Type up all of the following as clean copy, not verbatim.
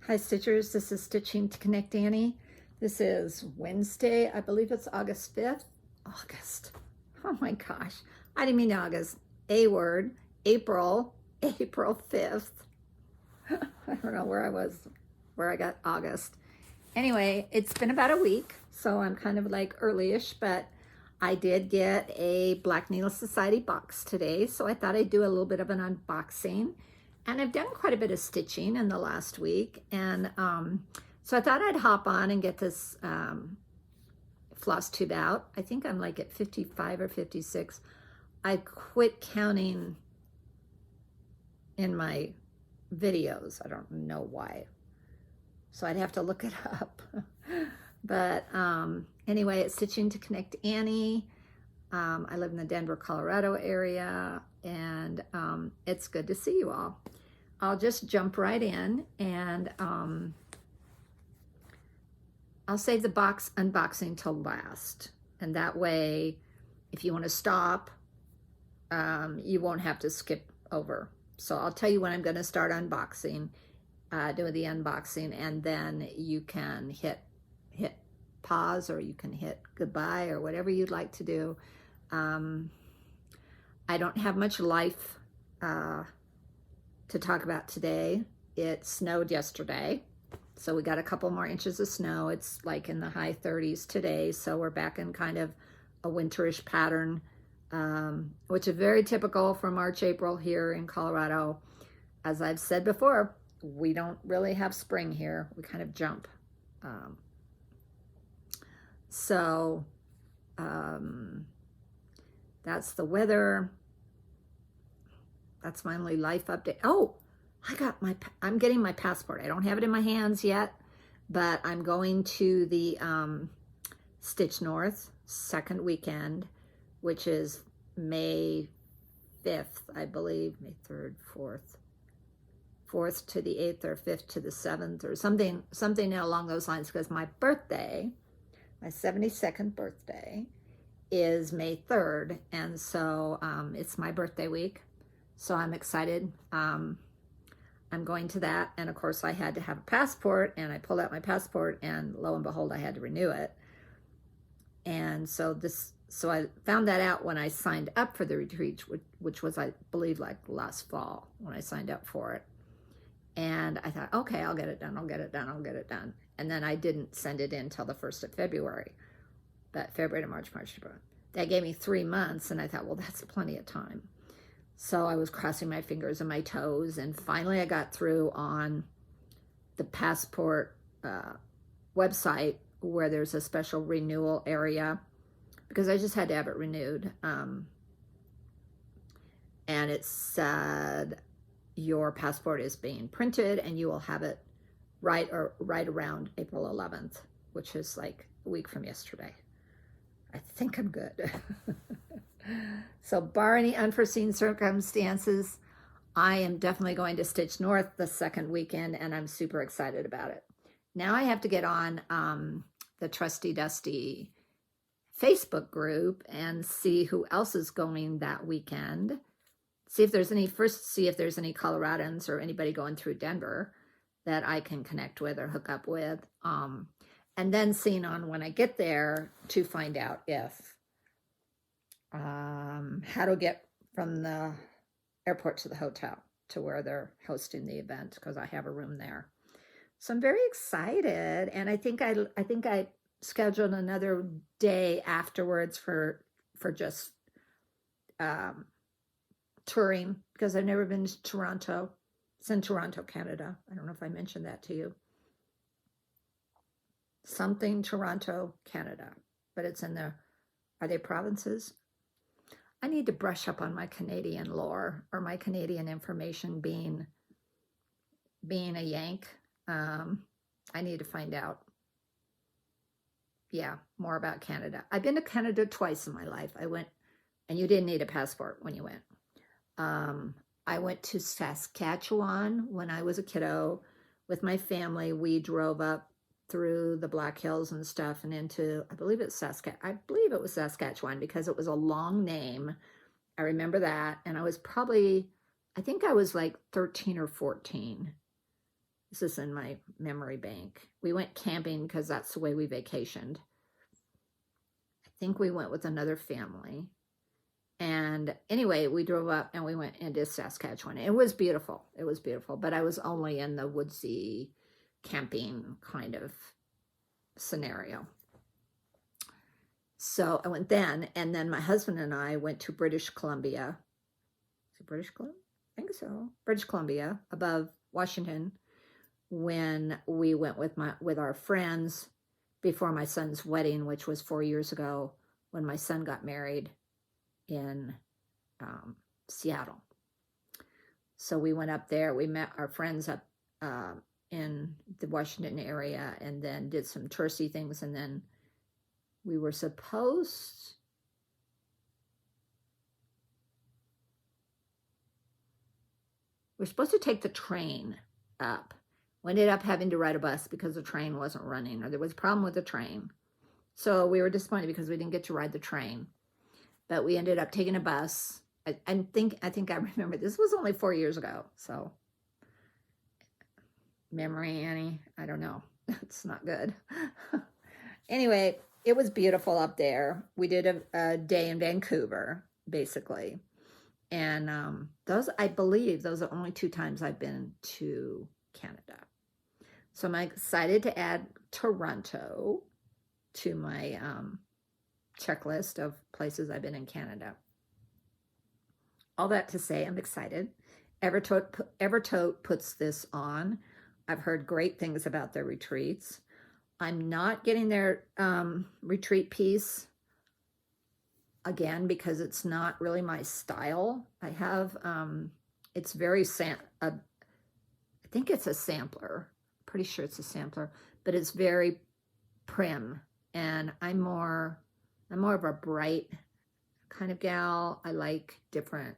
Hi Stitchers, this is Stitching to Connect Annie. This is Wednesday, I believe it's August 5th. August, oh my gosh, I didn't mean August, A word, April 5th. I don't know where I was, where I got August. Anyway, it's been about a week, so I'm kind of like early-ish, but I did get a Black Needle Society box today, so I thought I'd do a little bit of an unboxing. And I've done quite a bit of stitching in the last week, and so I thought I'd hop on and get this Flosstube out. I think I'm like at 55 or 56. I quit counting in my videos. I don't know why, so I'd have to look it up. But anyway, it's Stitching to Connect Annie. I live in the Denver, Colorado area, and it's good to see you all. I'll just jump right in, and I'll save the box unboxing till last. And that way, if you want to stop, you won't have to skip over. So I'll tell you when I'm going to start unboxing, doing the unboxing, and then you can hit pause, or you can hit goodbye, or whatever you'd like to do. I don't have much life to talk about today. It snowed yesterday, so we got a couple more inches of snow. It's like in the high 30s today, so we're back in kind of a winterish pattern, which is very typical for March, April here in Colorado. As I've said before, we don't really have spring here. We kind of jump. That's the weather. That's my only life update. Oh, I'm getting my passport. I don't have it in my hands yet, but I'm going to the Stitch North second weekend, which is May 5th, I believe, May 3rd, 4th to the 8th, or 5th to the 7th, or something along those lines, because my birthday, my 72nd birthday, is May 3rd, and so it's my birthday week, so I'm excited. I'm going to that, and of course I had to have a passport, and I pulled out my passport, and lo and behold, I had to renew it. And so I found that out when I signed up for the retreat, which was, I believe, like last fall when I signed up for it. And I thought, okay, I'll get it done, I'll get it done, I'll get it done. And then I didn't send it in until the 1st of February. But February to March, that gave me 3 months, and I thought, well, that's plenty of time. So I was crossing my fingers and my toes, and finally I got through on the passport website, where there's a special renewal area, because I just had to have it renewed. And it said, your passport is being printed, and you will have it right around April 11th, which is like a week from yesterday. I think I'm good. So bar any unforeseen circumstances, I am definitely going to Stitch North the second weekend, and I'm super excited about it. Now I have to get on the Trusty Dusty Facebook group and see who else is going that weekend. See if there's any Coloradans or anybody going through Denver that I can connect with or hook up with. And then seeing on when I get there to find out if how to get from the airport to the hotel to where they're hosting the event, because I have a room there. So I'm very excited, and I think I scheduled another day afterwards for just touring, because I've never been to Toronto. It's in Toronto, Canada. I don't know if I mentioned that to you. Something Toronto, Canada, but it's in the, are they provinces? I need to brush up on my Canadian lore, or my Canadian information, being a Yank. I need to find out, more about Canada. I've been to Canada twice in my life. I went, and you didn't need a passport when you went. I went to Saskatchewan when I was a kiddo with my family. We drove up through the Black Hills and stuff, and into, I believe it was Saskatchewan, because it was a long name. I remember that, and I was probably, I think I was like 13 or 14. This is in my memory bank. We went camping because that's the way we vacationed. I think we went with another family. And anyway, we drove up and we went into Saskatchewan. It was beautiful. It was beautiful. But I was only in the woodsy camping kind of scenario. So I went then, and then my husband and I went to British Columbia. Is it British Columbia? I think so. British Columbia, above Washington, when we went with our friends before my son's wedding, which was 4 years ago, when my son got married in Seattle. So we went up there. We met our friends up in the Washington area, and then did some touristy things, and then we were supposed to take the train up. We ended up having to ride a bus because the train wasn't running, or there was a problem with the train. So we were disappointed because we didn't get to ride the train. But we ended up taking a bus. I think I remember this was only 4 years ago. So memory, Annie, I don't know. It's not good. Anyway, it was beautiful up there. We did a day in Vancouver, basically. And I believe those are only 2 times I've been to Canada. So I'm excited to add Toronto to my checklist of places I've been in Canada. All that to say, I'm excited. Evertote puts this on. I've heard great things about their retreats. I'm not getting their retreat piece again because it's not really my style. I have, it's very, I think it's a sampler. Pretty sure it's a sampler, but it's very prim. And I'm more of a bright kind of gal. I like different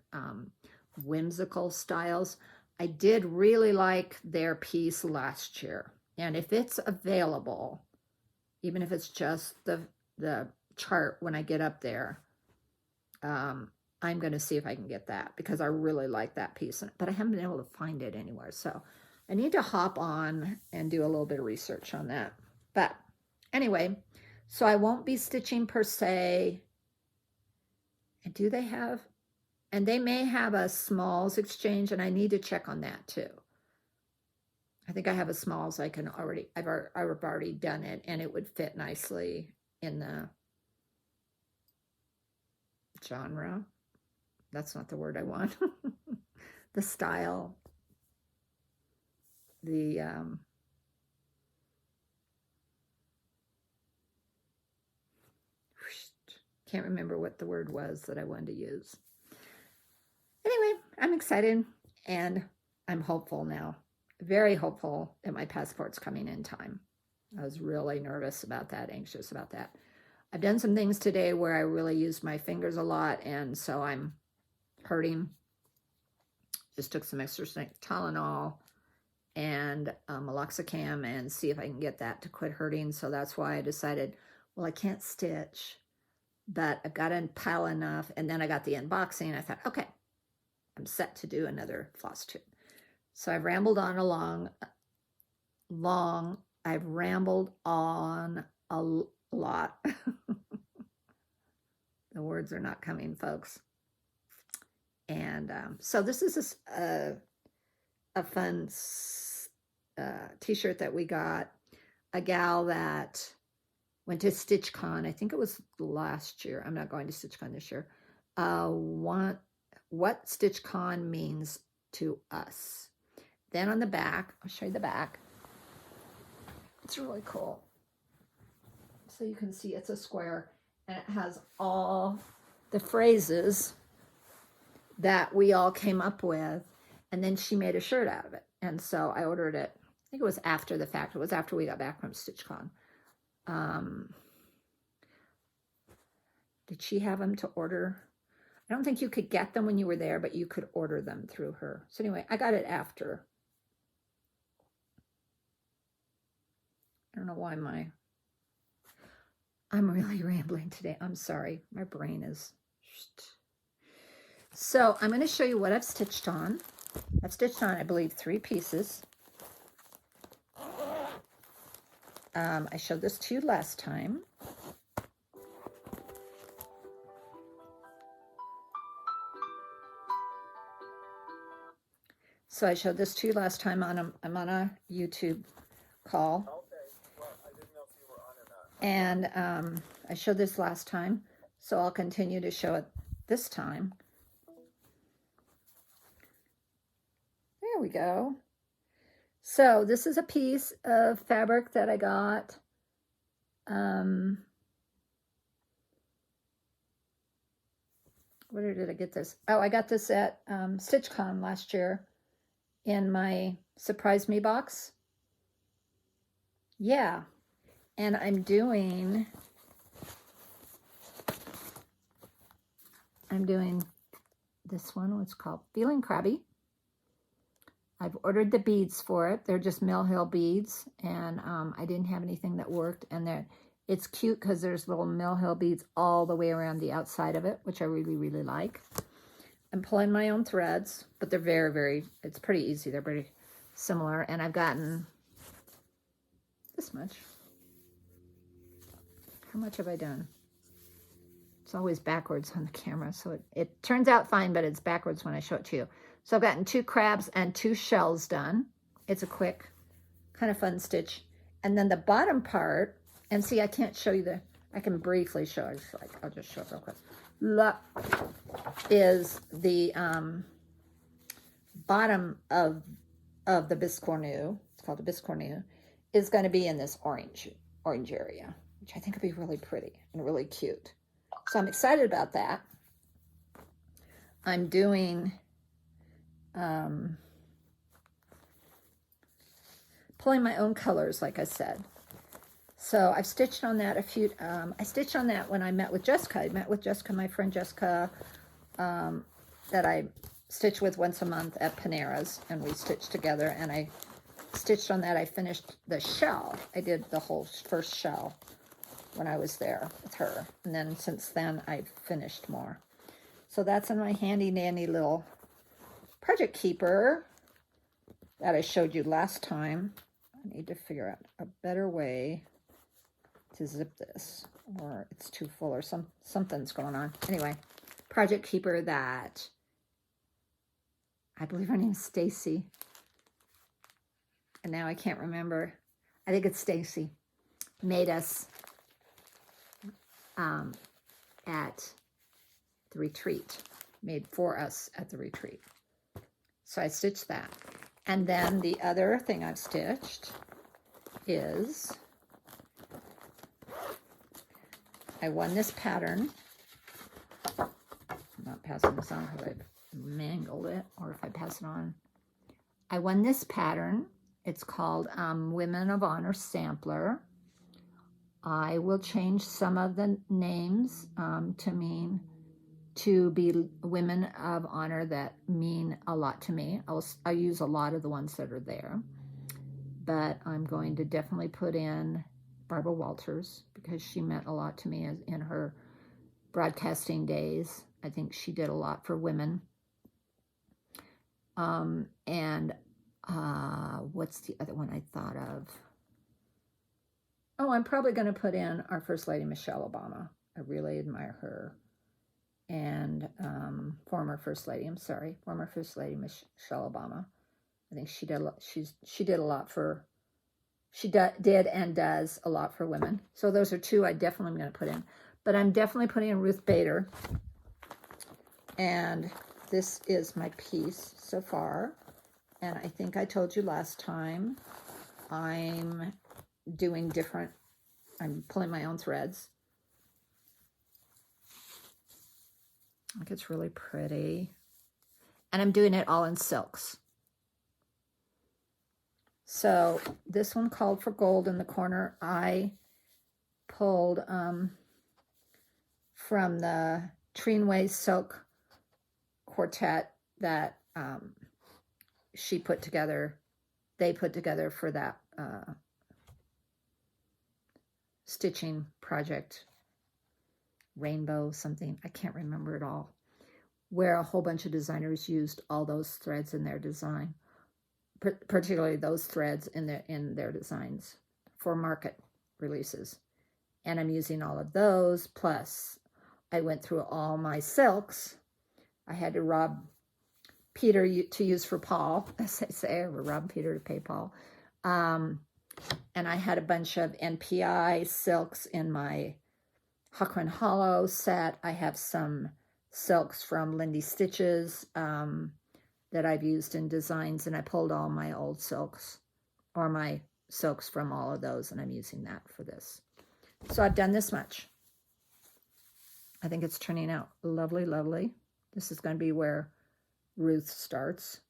whimsical styles. I did really like their piece last year. And if it's available, even if it's just the chart when I get up there, I'm going to see if I can get that because I really like that piece. But I haven't been able to find it anywhere. So I need to hop on and do a little bit of research on that. But anyway, so I won't be stitching per se. And do they have, and they may have a smalls exchange, and I need to check on that too. I think I have a smalls I've already done it, and it would fit nicely in the genre. That's not the word I want. The style. The can't remember what the word was that I wanted to use. Anyway, I'm excited and I'm hopeful now. Very hopeful that my passport's coming in time. I was really nervous about that, anxious about that. I've done some things today where I really used my fingers a lot, and so I'm hurting. Just took some extra Tylenol and meloxicam and see if I can get that to quit hurting. So that's why I decided, well, I can't stitch, but I've got to pile enough. And then I got the unboxing. I thought, okay, I'm set to do another Flosstube. So I've rambled on I've rambled on a lot. The words are not coming, folks. And so this is a fun t-shirt that we got. A gal that went to StitchCon, I think it was last year. I'm not going to StitchCon this year. What StitchCon means to us. Then on the back, I'll show you the back. It's really cool. So you can see it's a square, and it has all the phrases that we all came up with, and then she made a shirt out of it. And so I ordered it. I think it was after the fact. It was after we got back from StitchCon. Did she have them to order? I don't think you could get them when you were there, but you could order them through her. So anyway, I got it after. I don't know why I'm really rambling today. I'm sorry. My brain is... So I'm going to show you what I've stitched on. I've stitched on, I believe, 3 pieces. I showed this to you last time. So I showed this to you last time I'm on a YouTube call. Okay. Well, I didn't know if you were on or not. And I showed this last time, so I'll continue to show it this time. There we go. So this is a piece of fabric that I got. Where did I get this? Oh, I got this at StitchCon last year in my Surprise Me box. Yeah. And I'm doing this one, what's called Feeling Crabby. I've ordered the beads for it. They're just Mill Hill beads, and I didn't have anything that worked. And it's cute because there's little Mill Hill beads all the way around the outside of it, which I really, really like. I'm pulling my own threads, but they're very, very, it's pretty easy. They're pretty similar. And I've gotten this much. How much have I done? It's always backwards on the camera, so it turns out fine, but it's backwards when I show it to you. So I've gotten 2 crabs and 2 shells done. It's a quick, kind of fun stitch. And then the bottom part, and see, I can't show you I can briefly show it. I'll just show it real quick. Look, is the bottom of the biscornu, it's called the biscornu, is going to be in this orange area, which I think will be really pretty and really cute. So I'm excited about that. I'm doing pulling my own colors, like I said. So I've stitched on that I stitched on that when I met with Jessica. I met with Jessica, my friend Jessica, that I stitch with once a month at Panera's, and we stitched together, and I stitched on that. I finished the shell. I did the whole first shell when I was there with her, and then since then I've finished more. So that's in my handy dandy little project keeper that I showed you last time. I need to figure out a better way to zip this, or it's too full, or something's going on. Anyway, project keeper that I believe her name's Stacy, and now I can't remember. I think it's Stacy made us at the retreat, made for us at the retreat. So I stitched that. And then the other thing I've stitched is, I won this pattern. I'm not passing this on because I've mangled it, or if I pass it on. I won this pattern. It's called Women of Honor Sampler. I will change some of the names to be women of honor that mean a lot to me. I'll use a lot of the ones that are there, but I'm going to definitely put in Barbara Walters because she meant a lot to me in her broadcasting days. I think she did a lot for women. What's the other one I thought of? Oh, I'm probably going to put in our First Lady, Michelle Obama. I really admire her. And former First Lady Michelle Obama. I think she did a lot for, did and does a lot for women. So those are 2 I definitely am going to put in. But I'm definitely putting in Ruth Bader. And this is my piece so far. And I think I told you last time, I'm pulling my own threads. I think it's really pretty. And I'm doing it all in silks. So this one called for gold in the corner. I pulled from the Treenway Silk Quartet that they put together for that stitching project, Rainbow something, I can't remember it all, where a whole bunch of designers used all those threads in their design, particularly those threads in their designs for market releases. And I'm using all of those. Plus, I went through all my silks. I had to rob Peter to use for Paul, as I say, or rob Peter to pay Paul. And I had a bunch of NPI silks in my Huckran Hollow set. I have some silks from Lindy Stitches that I've used in designs, and I pulled all my old silks, or my silks from all of those, and I'm using that for this. So I've done this much. I think it's turning out lovely, lovely. This is going to be where Ruth starts.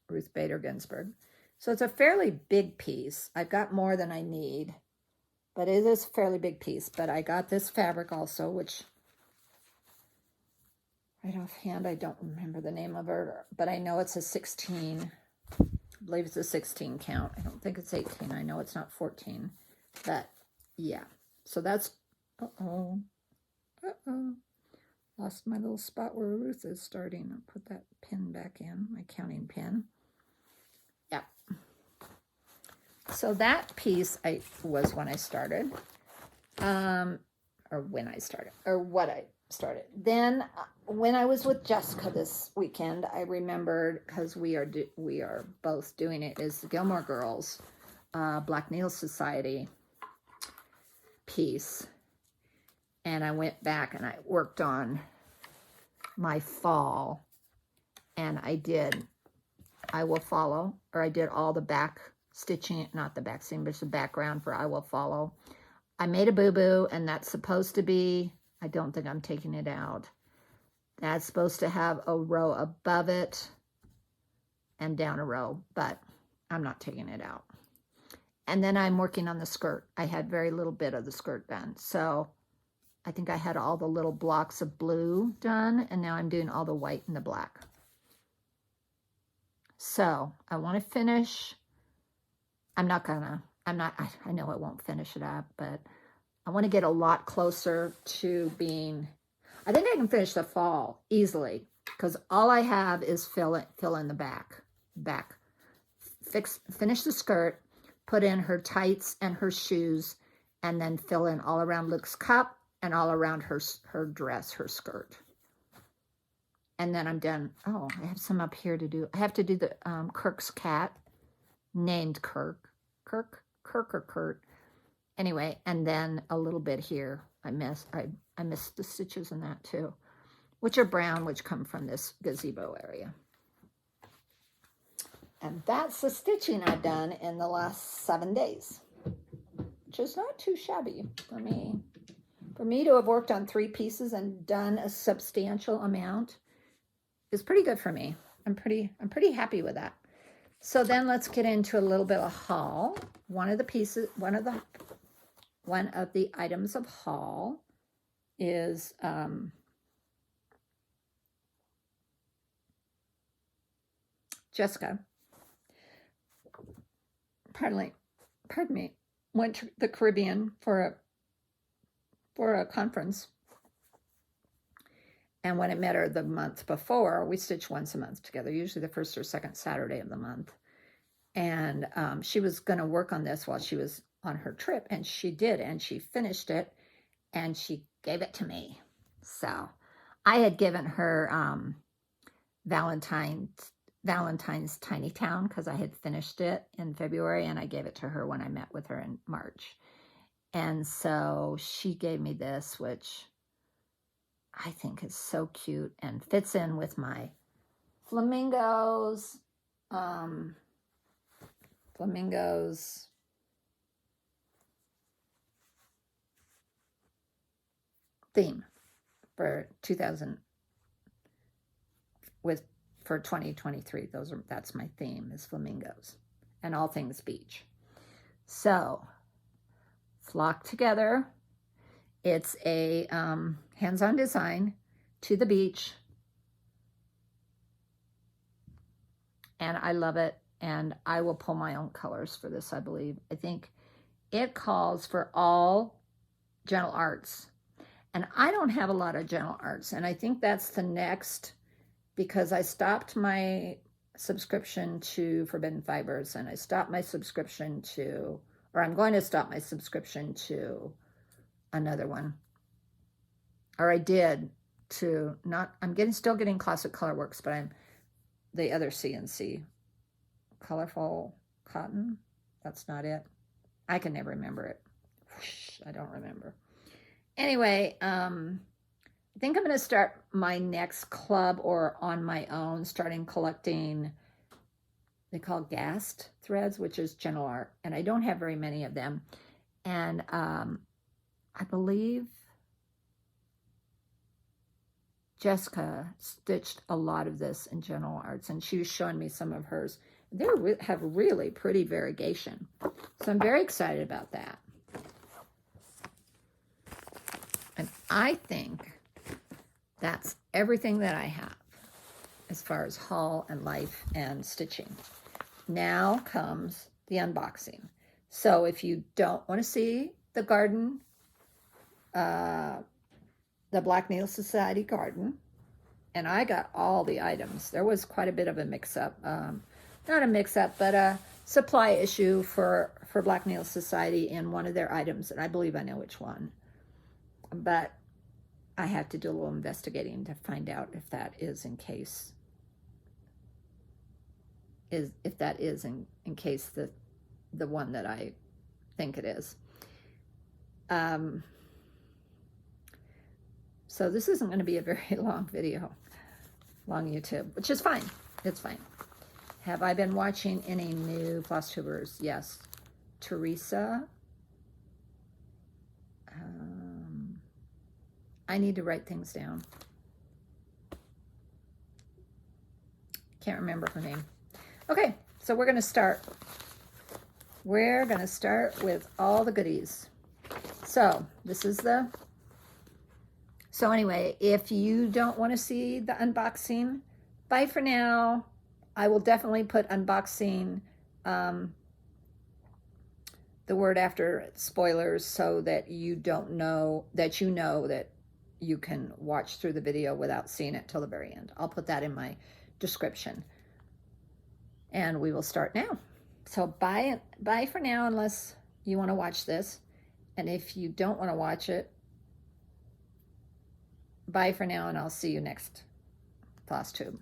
Ruth Bader Ginsburg. So it's a fairly big piece. I've got more than I need, but it is a fairly big piece. But I got this fabric also, which right offhand, I don't remember the name of it, but I know it's a 16. I believe it's a 16 count. I don't think it's 18. I know it's not 14, but yeah. So that's, lost my little spot where Ruth is starting. I'll put that pin back in, my counting pin. Yeah. So that piece was when I started, or when I started, or what I started. Then when I was with Jessica this weekend, I remembered, because we are both doing it, is the Gilmore Girls Black Needle Society piece. And I went back and I worked on my fall, and I did I Will Follow, or I did all the back stitching, not the back seam, but the background for I Will Follow. I made a boo-boo, and that's supposed to be, I don't think I'm taking it out. That's supposed to have a row above it and down a row, but I'm not taking it out. And then I'm working on the skirt. I had very little bit of the skirt done. So I think I had all the little blocks of blue done, and now I'm doing all the white and the black. So I want to finish. I know I won't finish it up, but I want to get a lot closer to being, I think I can finish the fall easily, because all I have is fill in the back. Finish the skirt, put in her tights and her shoes, and then fill in all around Luke's cup and all around her dress, her skirt. And then I'm done. Oh, I have some up here to do. I have to do the Kirk's cat, named Kirk or Kurt. Anyway, and then a little bit here. I missed the stitches in that too, which are brown, which come from this gazebo area. And that's the stitching I've done in the last 7 days, which is not too shabby for me. For me to have worked on 3 pieces and done a substantial amount is pretty good for me. I'm pretty happy with that. So then let's get into a little bit of haul. One of the items of haul is Jessica, pardon me, went to the Caribbean for a conference. And when I met her the month before, we stitch once a month together, usually the first or second Saturday of the month. And she was going to work on this while she was on her trip, and she did, and she finished it, and she gave it to me. So I had given her Valentine's Tiny Town, because I had finished it in February, and I gave it to her when I met with her in March. And so she gave me this, which I think is so cute and fits in with my flamingos theme for 2023. That's my theme, is flamingos and all things beach. So flock together. It's a hands-on design to the beach, and I love it. And I will pull my own colors for this, I believe. I think it calls for all gentle arts, and I don't have a lot of gentle arts, and I think that's the next, because I stopped my subscription to Forbidden Fibers, and I stopped my subscription to, or I'm going to stop my subscription to another one. Or I did to not, still getting Classic Colorworks, but I'm the other CNC. Colorful Cotton? That's not it. I can never remember it. I don't remember. Anyway, I think I'm going to start my next club or on my own, starting collecting, they call GAST threads, which is general art. And I don't have very many of them. And I believe Jessica stitched a lot of this in general arts, and she was showing me some of hers. They have really pretty variegation. So I'm very excited about that. And I think that's everything that I have as far as haul and life and stitching. Now comes the unboxing. So if you don't want to see the garden, the Black Needle Society garden, and I got all the items. There was quite a bit of a mix-up. Not a mix-up, but a supply issue for Black Needle Society in one of their items, and I believe I know which one. But I have to do a little investigating to find out if that is in case in case the one that I think it is. So this isn't going to be a very long video, long YouTube, which is fine. It's fine. Have I been watching any new Flosstubers? Yes. Teresa. I need to write things down. Can't remember her name. Okay, so we're going to start. We're going to start with all the goodies. So this is the... So anyway, if you don't want to see the unboxing, bye for now. I will definitely put unboxing, the word after spoilers, so that you know that you can watch through the video without seeing it till the very end. I'll put that in my description. And we will start now. So bye for now, unless you want to watch this. And if you don't want to watch it, bye for now, and I'll see you next Flosstube.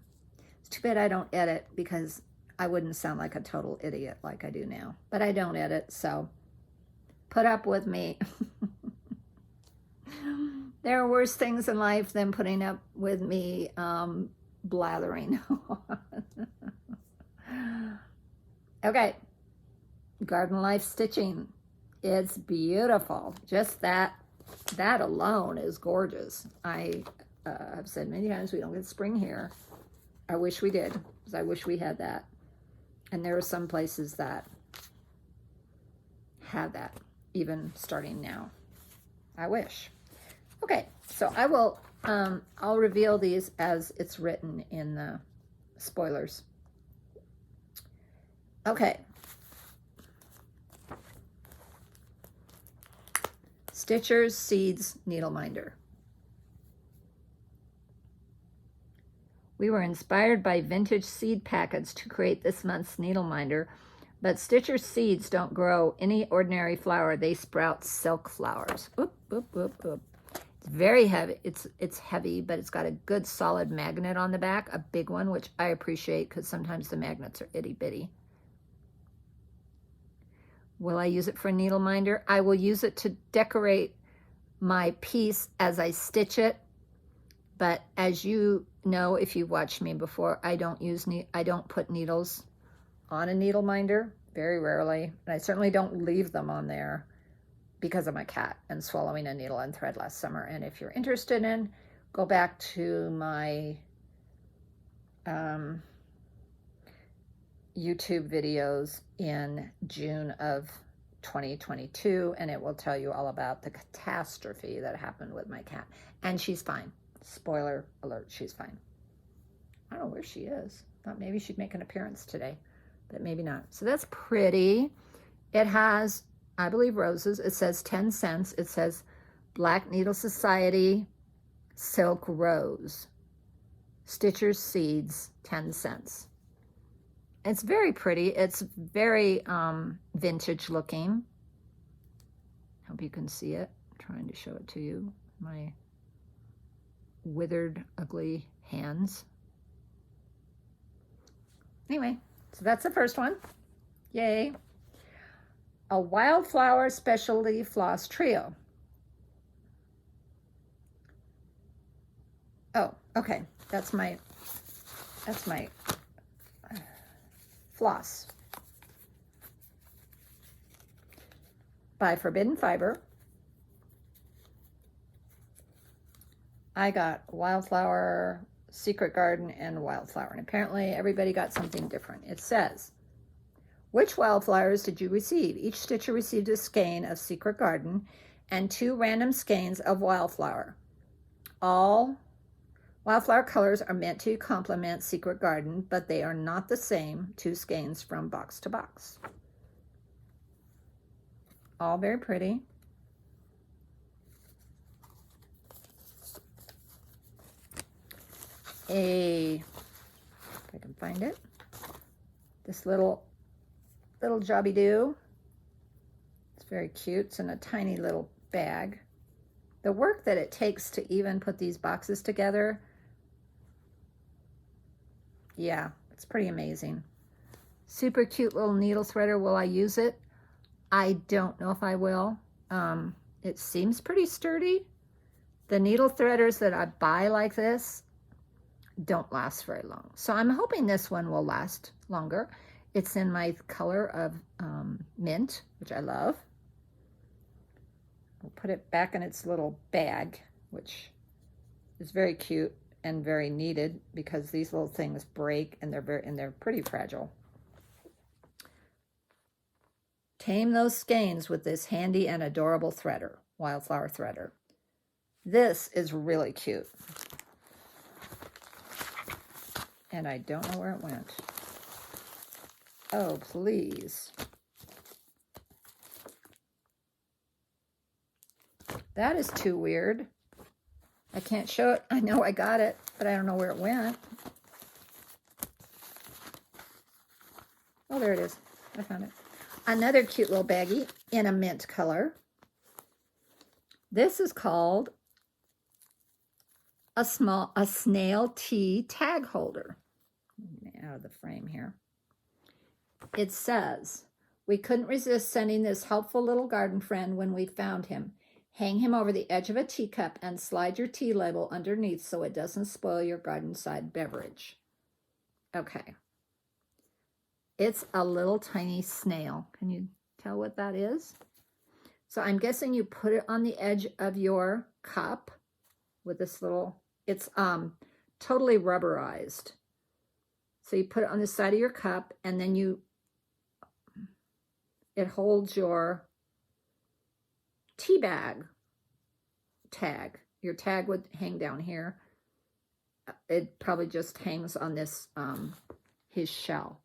It's too bad I don't edit, because I wouldn't sound like a total idiot like I do now. But I don't edit, so put up with me. There are worse things in life than putting up with me blathering. Okay, Garden Life stitching. It's beautiful. Just that alone is gorgeous. I have said many times we don't get spring here. I wish we did, because I wish we had that. And there are some places that have that, even starting now. I wish. Okay, so I will, I'll reveal these as it's written in the spoilers. Okay. Stitcher's Seeds Needle Minder. We were inspired by vintage seed packets to create this month's needle minder, but Stitcher's seeds don't grow any ordinary flower. They sprout silk flowers. Oop, oop, oop, oop. It's very heavy. It's heavy, but it's got a good solid magnet on the back, a big one, which I appreciate because sometimes the magnets are itty bitty. Will I use it for a needle minder? I will use it to decorate my piece as I stitch it. But as you know, if you've watched me before, I don't put needles on a needle minder, very rarely. And I certainly don't leave them on there because of my cat and swallowing a needle and thread last summer. And if you're interested in, go back to my YouTube videos in June of 2022, and it will tell you all about the catastrophe that happened with my cat. And she's fine. Spoiler alert, she's fine. I don't know where she is. Thought maybe she'd make an appearance today, but maybe not. So that's pretty. It has, I believe, roses. It says 10 cents. It says Black Needle Society Silk Rose. Stitcher's Seeds, 10 cents. It's very pretty. It's very vintage looking. Hope you can see it. I'm trying to show it to you. My withered, ugly hands. Anyway, so that's the first one. Yay. A Wildflower Specialty Floss Trio. Oh, okay. That's my floss by Forbidden Fiber. I got Wildflower, Secret Garden, and Wildflower. And apparently everybody got something different. It says, which wildflowers did you receive? Each stitcher received a skein of Secret Garden and 2 random skeins of Wildflower. All Wildflower colors are meant to complement Secret Garden, but they are not the same 2 skeins from box to box. All very pretty. If I can find it, this little jobby do. It's very cute. It's in a tiny little bag. The work that it takes to even put these boxes together, yeah, it's pretty amazing. Super cute little needle threader. Will I use it? I don't know if I will. It seems pretty sturdy. The needle threaders that I buy like this don't last very long. So I'm hoping this one will last longer. It's in my color of mint, which I love. I'll put it back in its little bag, which is very cute and very needed because these little things break and they're pretty fragile. Tame those skeins with this handy and adorable threader, Wildflower threader. This is really cute. And I don't know where it went. Oh, please. That is too weird. I can't show it. I know I got it, but I don't know where it went. Oh, there it is. I found it. Another cute little baggie in a mint color. This is called a snail tea tag holder. Out of the frame here. It says, we couldn't resist sending this helpful little garden friend when we found him. Hang him over the edge of a teacup and slide your tea label underneath so it doesn't spoil your garden side beverage. Okay. It's a little tiny snail. Can you tell what that is? So I'm guessing you put it on the edge of your cup with this little, it's totally rubberized. So you put it on the side of your cup and then it holds your tea bag tag. Your tag would hang down here. It probably just hangs on this, his shell.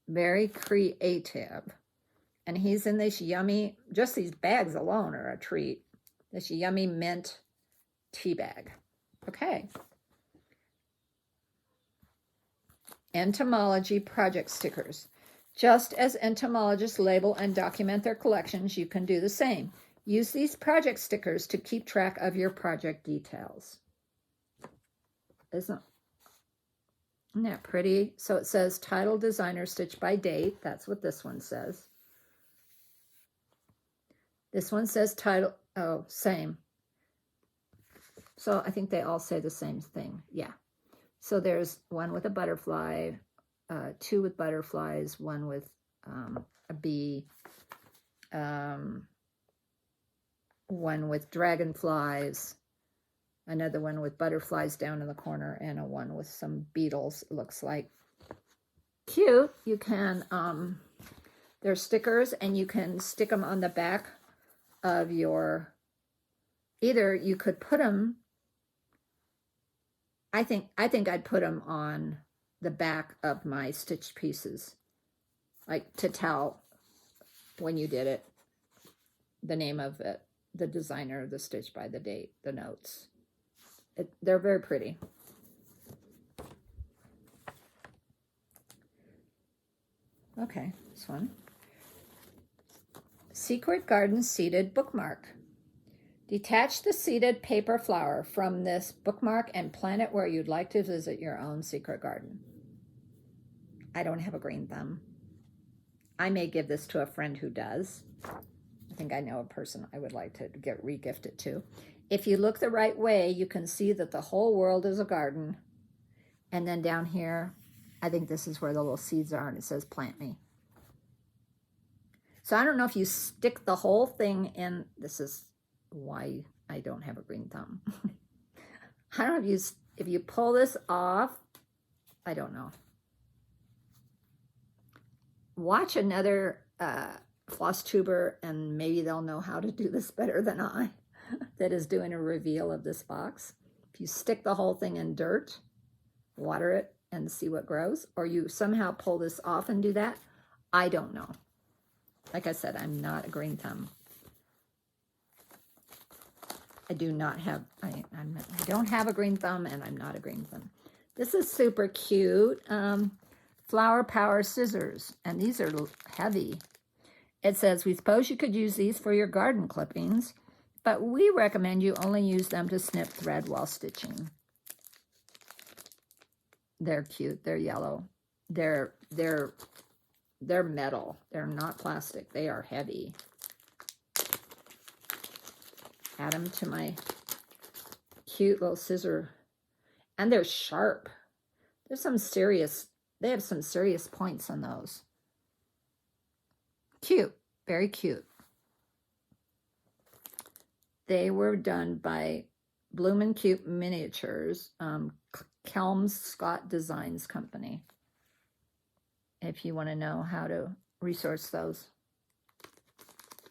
Very creative. And he's in this yummy, just these bags alone are a treat. This yummy mint tea bag. Okay. Entomology project stickers. Just as entomologists label and document their collections, you can do the same. Use these project stickers to keep track of your project details. Isn't that pretty? So it says title, designer, stitch by date. That's what this one says. This one says title. Oh, same. So I think they all say the same thing. Yeah. So there's one with a butterfly, 2 with butterflies, 1 with a bee, 1 with dragonflies, another one with butterflies down in the corner, and a one with some beetles, it looks like. Cute. You can, they're stickers, and you can stick them on the back of your, either you could put them, I think I'd put them on the back of my stitched pieces, like to tell when you did it, the name of it, the designer, the stitch by the date, the notes. They're very pretty. Okay, this one. Secret Garden Seeded Bookmark. Detach the seeded paper flower from this bookmark and plant it where you'd like to visit your own secret garden. I don't have a green thumb. I may give this to a friend who does. I think I know a person I would like to get re-gifted to. If you look the right way, you can see that the whole world is a garden. And then down here, I think this is where the little seeds are, and it says plant me. So I don't know if you stick the whole thing in. This is why I don't have a green thumb. I don't know if you pull this off. I don't know. Watch another Flosstuber, and maybe they'll know how to do this better than I, that is doing a reveal of this box. If you stick the whole thing in dirt, water it, and see what grows, or you somehow pull this off and do that, I don't know. Like I said, I'm not a green thumb. I do not have, I don't have a green thumb, and I'm not a green thumb. This is super cute. Flower Power Scissors, and these are heavy. It says, we suppose you could use these for your garden clippings, but we recommend you only use them to snip thread while stitching. They're cute. They're yellow. They're metal. They're not plastic. They are heavy. Add them to my cute little scissor. And they're sharp. There's some serious, they have some serious points on those. Cute. Very cute. They were done by Bloom & Cute Miniatures, Kelms Scott Designs Company. If you want to know how to resource those.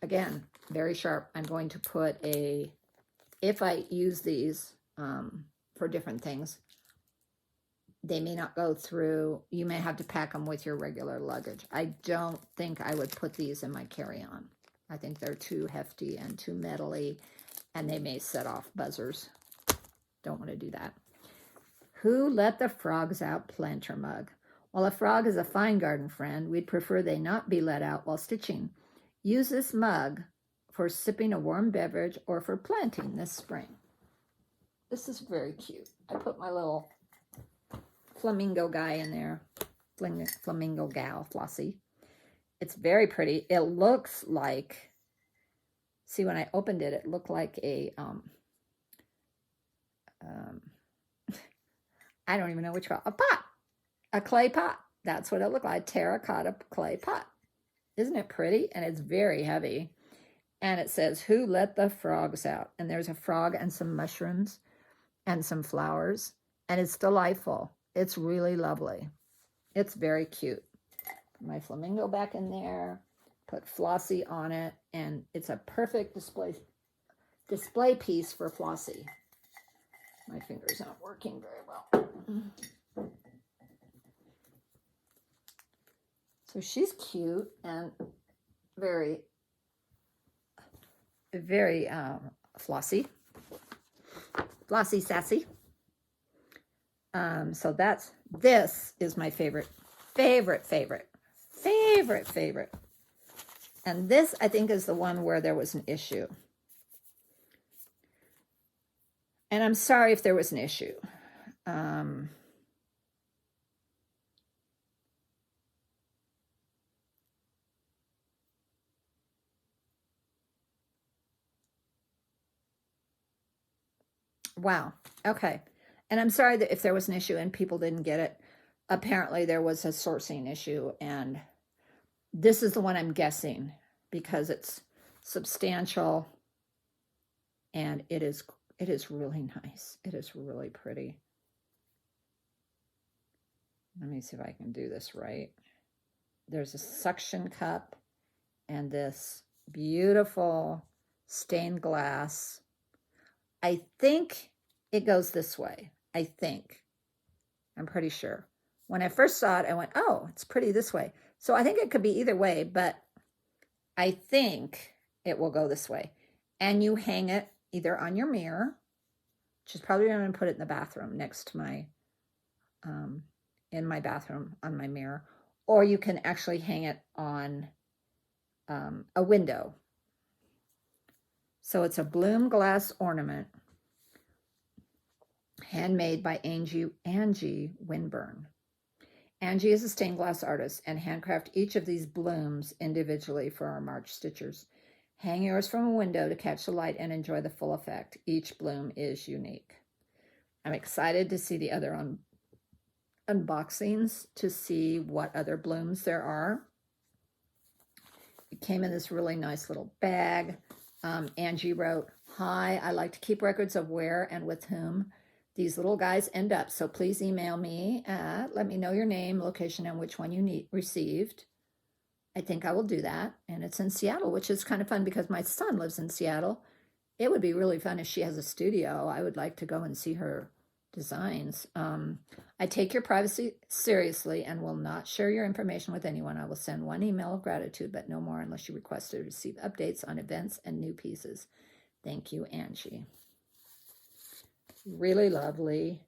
Again, very sharp. I'm going to put if I use these for different things, they may not go through. You may have to pack them with your regular luggage. I don't think I would put these in my carry-on. I think they're too hefty and too metally, and they may set off buzzers. Don't want to do that. Who let the frogs out planter mug? While a frog is a fine garden friend, we'd prefer they not be let out while stitching. Use this mug for sipping a warm beverage or for planting this spring. This is very cute. I put my little flamingo guy in there. Flamingo gal, Flossie. It's very pretty. It looks like, see, when I opened it, it looked like a, I don't even know which one, a pot, a clay pot. That's what it looked like, terracotta clay pot. Isn't it pretty? And it's very heavy. And it says, who let the frogs out? And there's a frog and some mushrooms and some flowers. And it's delightful. It's really lovely. It's very cute. Put my flamingo back in there. Put Flossie on it. And it's a perfect display piece for Flossie. My finger's not working very well. So she's cute and very, very flossy. Flossy sassy. So this is my favorite. And this, I think, is the one where there was an issue. And I'm sorry if there was an issue. Wow. Okay. And I'm sorry that if there was an issue and people didn't get it. Apparently there was a sourcing issue, and this is the one I'm guessing because it's substantial and it is really nice. It is really pretty. Let me see if I can do this right. There's a suction cup and this beautiful stained glass. I think it goes this way. I think. I'm pretty sure. When I first saw it, I went, oh, it's pretty this way. So I think it could be either way, but I think it will go this way. And you hang it either on your mirror, which is probably going to put it in the bathroom next to my, in my bathroom on my mirror, or you can actually hang it on a window. So it's a bloom glass ornament, handmade by Angie Winburn. Angie is a stained glass artist and handcraft each of these blooms individually for our March stitchers. Hang yours from a window to catch the light and enjoy the full effect. Each bloom is unique. I'm excited to see the other unboxings to see what other blooms there are. It came in this really nice little bag. Angie wrote, "Hi, I like to keep records of where and with whom these little guys end up, so please email me let me know your name, location, and which one you received." I think I will do that. And it's in Seattle, which is kind of fun because my son lives in Seattle. It would be really fun if she has a studio. I would like to go and see her designs. I take your privacy seriously and will not share your information with anyone. I will send one email of gratitude, but no more unless you request to receive updates on events and new pieces. Thank you, Angie. Really lovely.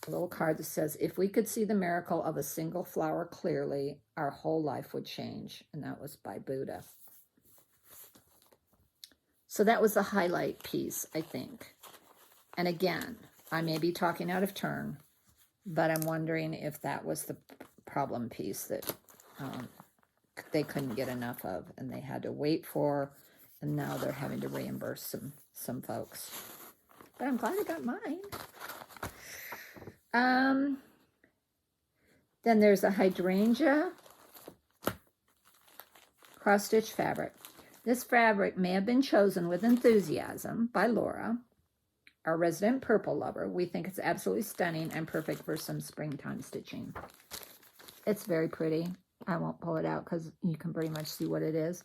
A little card that says, "If we could see the miracle of a single flower clearly, our whole life would change." And that was by Buddha. So that was the highlight piece, I think. And again, I may be talking out of turn, but I'm wondering if that was the problem piece that they couldn't get enough of and they had to wait for, and now they're having to reimburse some folks. But I'm glad I got mine. Then there's a hydrangea cross-stitch fabric. This fabric may have been chosen with enthusiasm by Laura, our resident purple lover. We think it's absolutely stunning and perfect for some springtime stitching. It's very pretty. I won't pull it out because you can pretty much see what it is.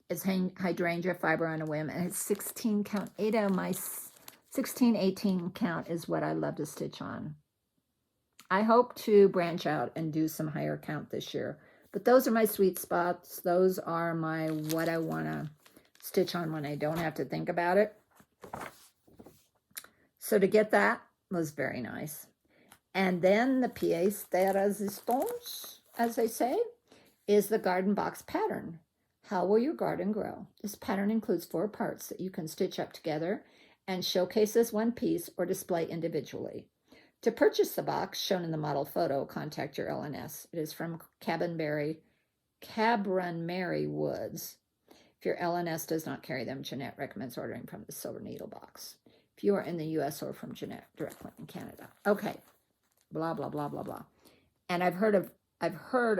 It's hydrangea fiber on a whim, and it's 16 count. 8 of my 16, 18 count is what I love to stitch on. I hope to branch out and do some higher count this year. But those are my sweet spots. Those are my what I want to stitch on when I don't have to think about it. So to get that was very nice. And then the pièce de résistance, as they say, is the garden box pattern. How will your garden grow? This pattern includes 4 parts that you can stitch up together and showcase as one piece or display individually. To purchase the box shown in the model photo, contact your LNS. It is from Cabranberry Woods. If your LNS does not carry them, Jeanette recommends ordering from the Silver Needle box. If you are in the US, or from Jeanette directly in Canada. Okay, blah blah blah blah blah. And I've heard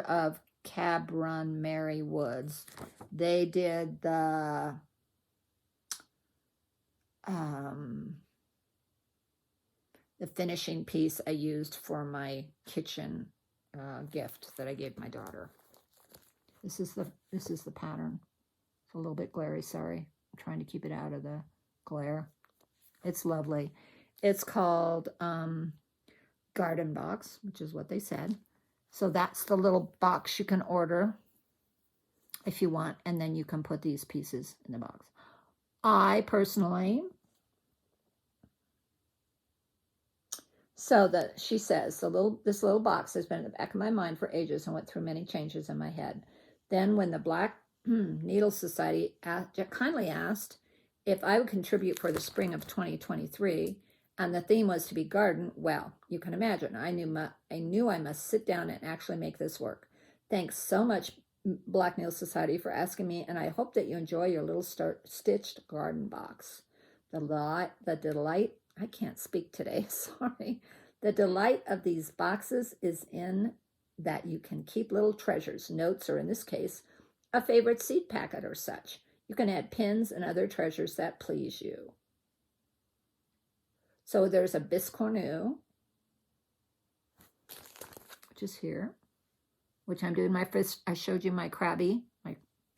of Cabranberry Woods. They did the finishing piece I used for my kitchen gift that I gave my daughter. This is the pattern. It's a little bit glary, sorry. I'm trying to keep it out of the glare. It's lovely. It's called Garden Box, which is what they said. So that's the little box you can order if you want, and then you can put these pieces in the box. I personally, she says, this little box has been in the back of my mind for ages and went through many changes in my head. Then when the Black Needle Society kindly asked if I would contribute for the spring of 2023, and the theme was to be garden, well, you can imagine, I knew I must sit down and actually make this work. Thanks so much, Black Needle Society, for asking me, and I hope that you enjoy your little stitched garden box. The delight, I can't speak today, sorry. The delight of these boxes is in that you can keep little treasures, notes, or in this case, a favorite seed packet or such. You can add pins and other treasures that please you. So there's a biscornu, which is here, which I'm doing my first. I showed you my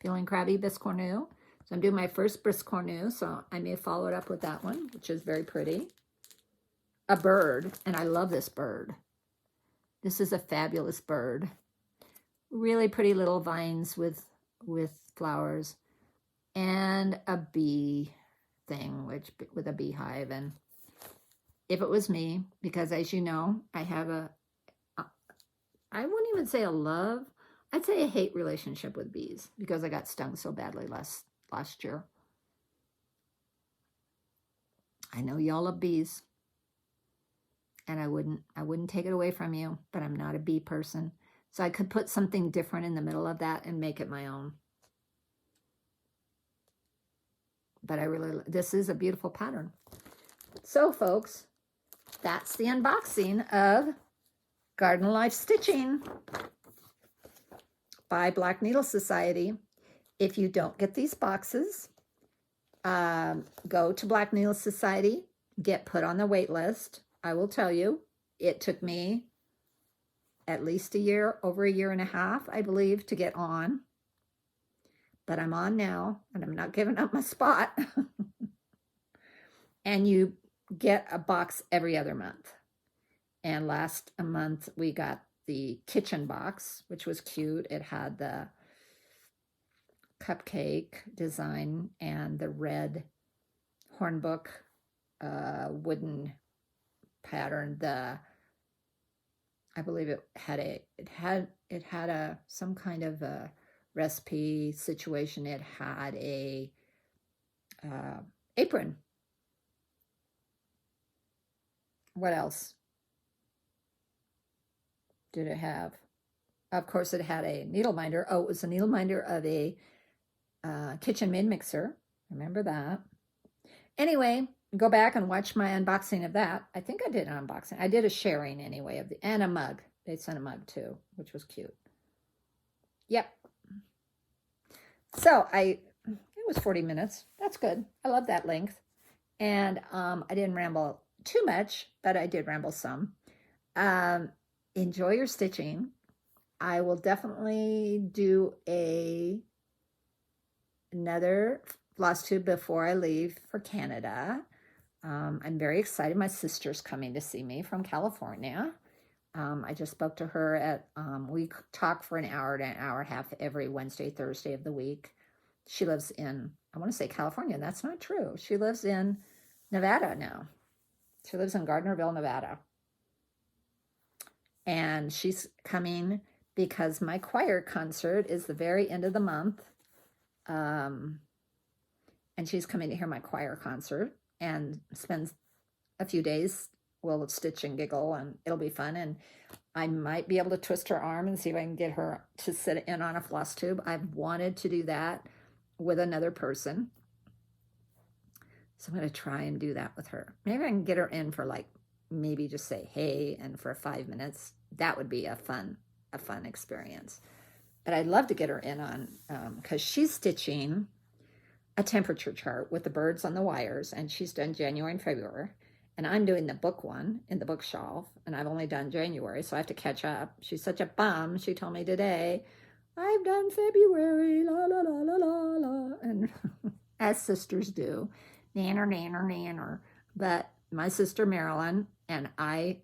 feeling crabby biscornu. So I'm doing my first biscornu, so I may follow it up with that one, which is very pretty. A bird, and I love this bird. This is a fabulous bird. Really pretty little vines with flowers, and a bee thing, with a beehive. And if it was me, because as you know, I have I wouldn't even say a love. I'd say a hate relationship with bees because I got stung so badly last year. I know y'all love bees, and I wouldn't take it away from you, but I'm not a bee person. So I could put something different in the middle of that and make it my own. But this is a beautiful pattern. So folks, that's the unboxing of Garden Life Stitching by Black Needle Society. If you don't get these boxes, go to Black Needle Society, get put on the wait list. I will tell you, it took me at least over a year and a half, I believe, to get on. But I'm on now, and I'm not giving up my spot. And you get a box every other month. And last month, we got the kitchen box, which was cute. It had the cupcake design and the red hornbook wooden pattern. I believe it had some kind of a recipe situation. It had a apron. What else did it have? Of course, it had a needle minder. Oh, it was a needle minder of a kitchen mid mixer. Remember that. Anyway, go back and watch my unboxing of that. I think I did an unboxing. I did a sharing anyway and a mug. They sent a mug too, which was cute. Yep. So it was 40 minutes. That's good. I love that length. And I didn't ramble too much, but I did ramble some. Enjoy your stitching. I will definitely do another Flosstube before I leave for Canada. I'm very excited. My sister's coming to see me from California. I just spoke to her we talk for an hour to an hour and a half every Wednesday, Thursday of the week. She lives in, I want to say California, and that's not true. She lives in Nevada now. She lives in Gardnerville, Nevada. And she's coming because my choir concert is the very end of the month. And she's coming to hear my choir concert and spend a few days. We'll stitch and giggle, and it'll be fun. And I might be able to twist her arm and see if I can get her to sit in on a Flosstube. I've wanted to do that with another person. So I'm going to try and do that with her. Maybe I can get her in for maybe just say, hey, and for 5 minutes. That would be a fun experience. But I'd love to get her in on, because she's stitching a temperature chart with the birds on the wires, and she's done January and February. And I'm doing the book one in the bookshelf, and I've only done January, so I have to catch up. She's such a bum. She told me today, I've done February, la, la, la, la, la, la. And as sisters do, nanner. But my sister Marilyn, and I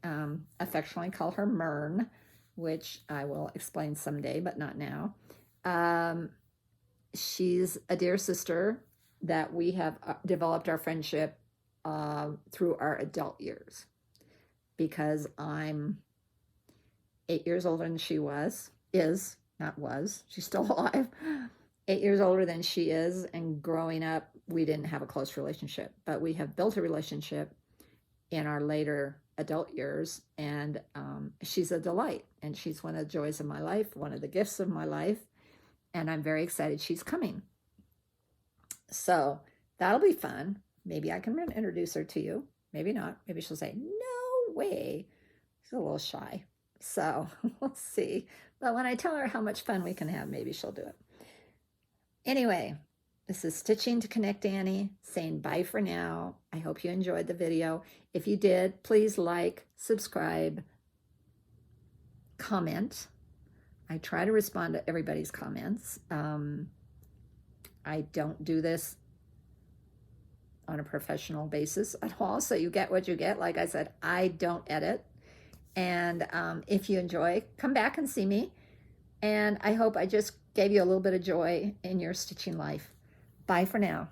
affectionately call her Mern, which I will explain someday, but not now. She's a dear sister that we have developed our friendship through our adult years, because I'm 8 years older than she she's still alive, 8 years older than she is, and growing up, we didn't have a close relationship, but we have built a relationship in our later adult years, and she's a delight, and she's one of the joys of my life, one of the gifts of my life, and I'm very excited she's coming. So that'll be fun. Maybe I can introduce her to you. Maybe not. Maybe she'll say, no way. She's a little shy. So we'll see. But when I tell her how much fun we can have, maybe she'll do it. Anyway, this is Stitching to Connect Annie saying bye for now. I hope you enjoyed the video. If you did, please like, subscribe, comment. I try to respond to everybody's comments. I don't do this on a professional basis at all, so you get what you get. Like I said, I don't edit. And if you enjoy, come back and see me. And I hope I just gave you a little bit of joy in your stitching life. Bye for now.